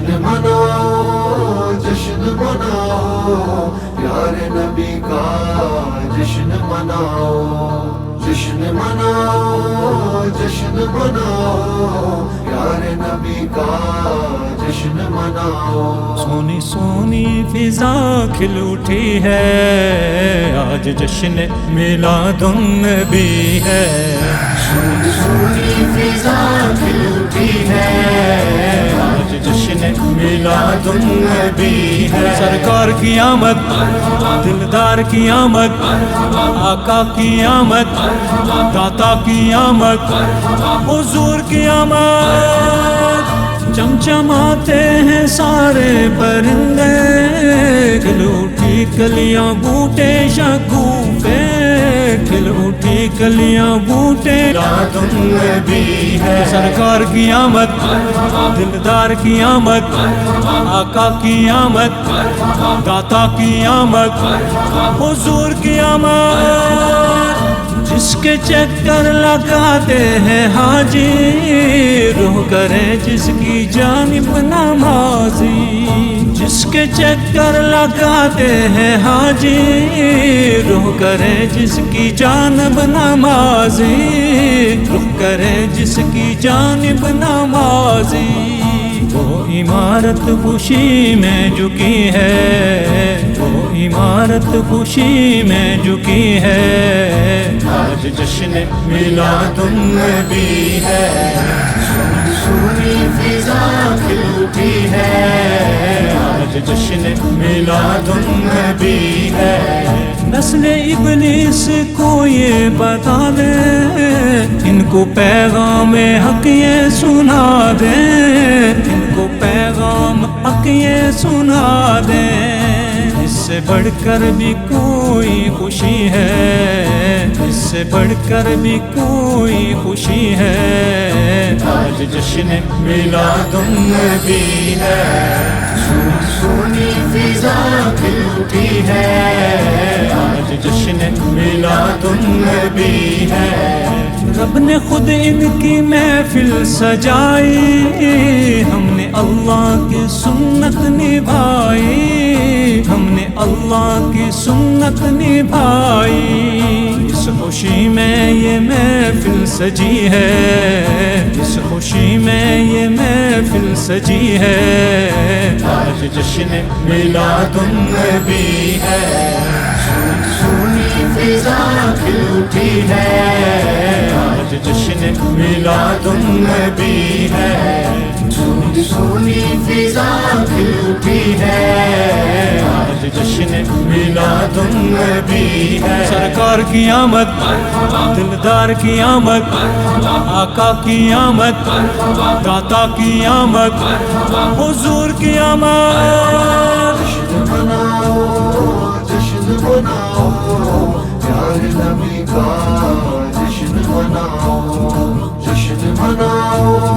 جشن مناؤ جشن مناؤ پیارے نبی کا جشن مناؤ جشن مناؤ جشن مناؤ پیارے نبی کا جشن مناؤ سونی سونی فضا کھل اٹھی ہے آج جشن میلاد النبی ہے سونی سونی فضا کھل اٹھی ہے آج جشن میلاد النبی ہے سرکار کی آمد دلدار کی آمد آقا کی آمد داتا کی آمد حضور کی آمد چمچماتے ہیں سارے پرندے کھل اٹھی کلیاں بوٹے شگوفے کھل اٹھی کلیاں بوٹے میلاد النبی ہے سرکار کی آمد دلدار کی آمد آقا کی آمد داتا کی آمد حضور کی آمد جس کے چکر لگاتے ہیں حاجی روح کرے جس کی جانب نمازی جس کے چکر لگاتے ہیں حاجی روح کرے جس کی جانب نمازی روح کرے جس کی جانب نمازی وہ عمارت خوشی میں جھکی ہے وہ عمارت خوشی میں جھکی ہے آج جشن میلاد النبی ہے سونی فضا کھل اٹھی ہے آج جشن میلاد النبی ہے نسل ابلیس کو یہ بتا دے ان کو پیغام حق یہ سنا دے ان کو پیغام حق یہ سنا دے اس سے بڑھ کر بھی کوئی خوشی ہے اس سے بڑھ کر بھی کوئی خوشی ہے آج جشن میلاد النبی ہے سونی فضا کھل اٹھی ہے آج جشن میلاد النبی ہے رب نے خود ان کی محفل سجائی ہم نے اللہ کی سنت نبھائی ہم نے اللہ کی سنت نبھائی اس خوشی میں یہ محفل سجی ہے اس خوشی میں یہ محفل سجی ہے آج جشن میلاد النبی ہے سونی فضا کھل اٹھی ہے آج جشن میلاد النبی ہے سونی فضا کھل اٹھی ہے آج جشن میلاد النبی ہے سرکار کی آمد دلدار کی آمد آقا کی آمد داتا کی آمد حضور کی آمد جشن مناؤ جشن مناؤ پیارے نبی کا جشن مناؤ جشن مناؤ